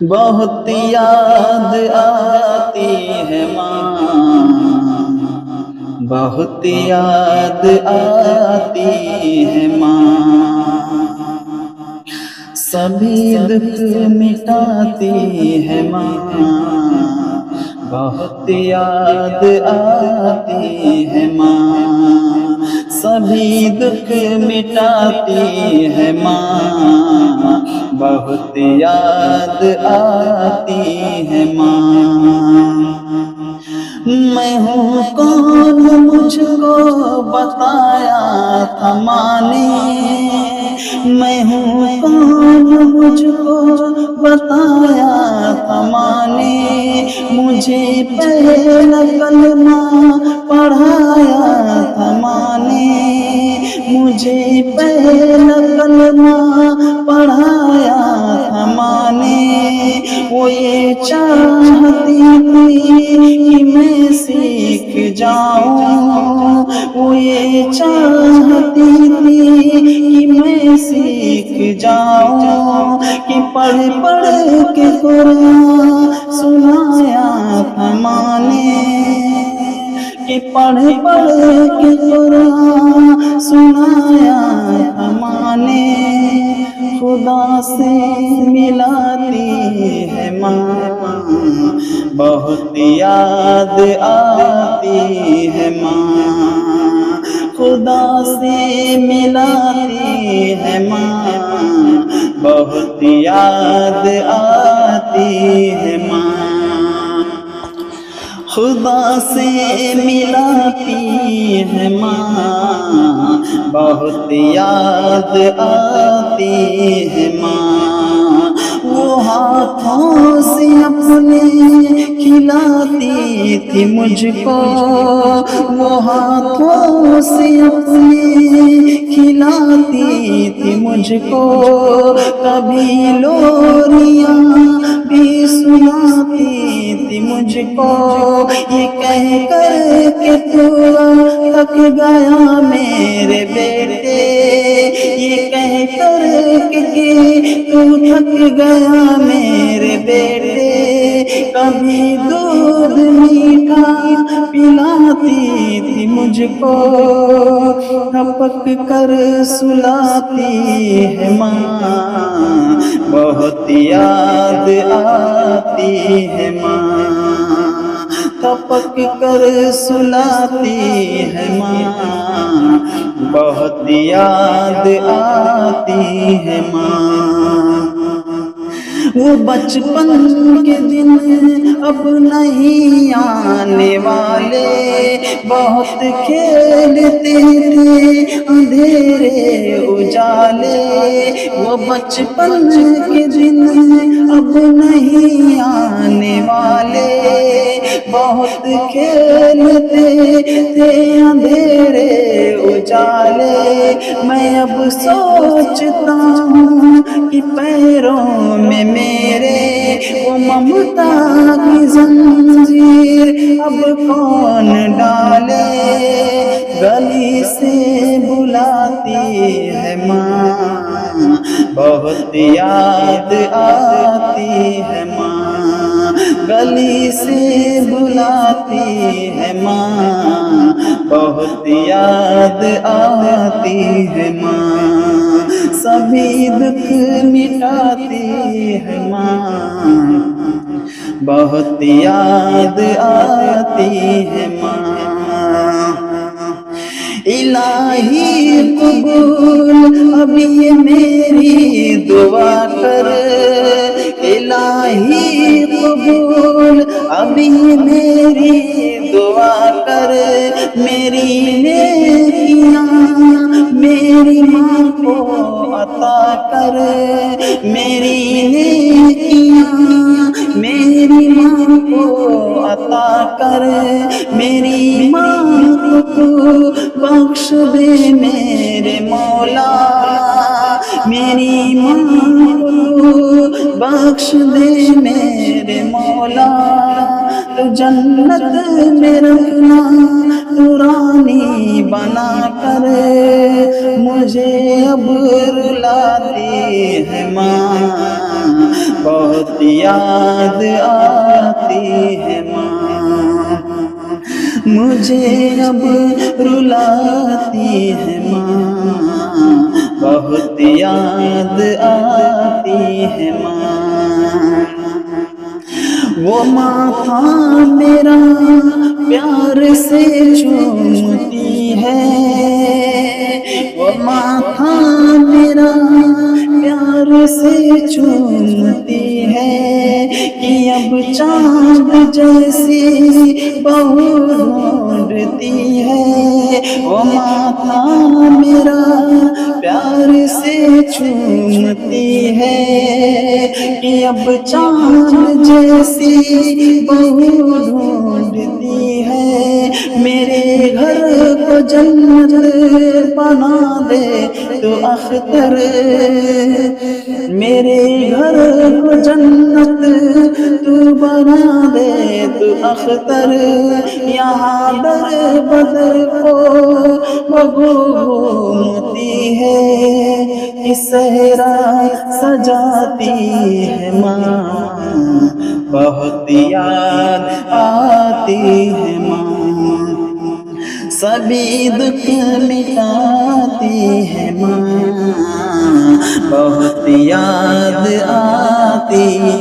بہت یاد آتی ہے ماں، بہت یاد آتی ہے ماں، سبھی دکھ مٹاتی ہے ماں، بہت یاد آتی ہے ماں، سبھی دکھ مٹاتی ہے ماں، بہت یاد آتی ہے ماں۔ میں ہوں کون مجھ کو بتایا تھا ماں نے، میں ہوں کون مجھ کو بتایا تھا ماں نے، مجھے پہلا کلمہ پڑھایا تھا ماں نے، مجھے پہلا کلمہ پڑھایا تھا ماں نے، وہ یہ چاہتی تھی کہ میں سیکھ جاؤں، وہ یہ چاہتی تھی کہ میں سیکھ جاؤں، کہ پڑھ پڑھ کے قرآن سنایا تھا ماں نے، کہ پڑھ پڑھ کے قرآن سنایا تھا ماں نے، خدا سے ملاتی ہے ماں، بہت یاد آتی ہے ماں، خدا سے ملاتی ہے ماں، بہت یاد آتی ہے ماں، خدا سے ملاتی ہے ماں، بہت یاد آتی ہے ماں، وہ ہاتھوں سے اپنے کھلاتی تھی مجھ کو، وہ ہاتھوں سے اپنے کھلاتی تھی مجھ کو، کبھی لوریاں بھی سناتی تھی مجھ کو، یہ کہہ کر کہ تو تھک گیا میرے بیٹے، یہ کہہ کر کہ تو تھک گیا میرے بیٹے، کبھی دودھ میٹھا پلاتی تھی مجھ کو، ٹپک کر سلاتی ہے ماں، بہت یاد آتی ہے ماں، ٹپک کر سلاتی ہے ماں، بہت یاد آتی ہے ماں، وہ بچپن کے دن اب نہیں آنے والے، بہت کھیلتے تھے اندھیرے اجالے، وہ بچپن کے دن اب نہیں آنے والے، بہت کھیلتے تھے اندھیرے اجالے، میں اب سوچتا ہوں کہ پیروں میں میرے وہ ممتا کی زنجیر اب کون ڈالے، گلی سے بلاتی ہے ماں، بہت یاد آتی ہے ماں، گلی سے بلاتی ہے ماں، بہت یاد آتی ہے ماں، سبھی دکھ مٹاتی ہے ماں، بہت یاد آتی ہے ماں، الہی قبول اب یہ میری دعا کر، الہی قبول اب یہ میری دعا کر، میری نیکیاں میری ماں کو عطا کر، میری نیکیاں میری ماں کو عطا کر، میری ماں کو تو بخش دے میرے مولا، میری ماں کو تو بخش دے میرے مولا، تو جنت میں رکھنا تو رانی بنا کر، مجھے اب رلاتی ہے ماں، بہت یاد آتی ہے ماں، مجھے اب رلاتی ہے ماں، بہت یاد آتی ہے ماں۔ وہ ماتھا میرا پیار سے چومتی ہے، وہ ماتھا میرا پیار سے چومتی ہے، کہ اب چاند جیسی بہو ڈھونڈتی ہے۔ وہ ماتھا میرا پیار سے چومتی ہے، کہ اب چاند جیسی بہو ڈھونڈتی ہے۔ میرے گھر کو جنت بنا دے تو اختر، میرے گھر کو جنت تو بنا دے تو اختر، یہاں در بدر کو گھومتی ہے، اس صحرا سجاتی ہے ماں، بہت یاد آتی ہے ماں، سبھی دکھ مٹاتی ہے ماں، بہت یاد آتی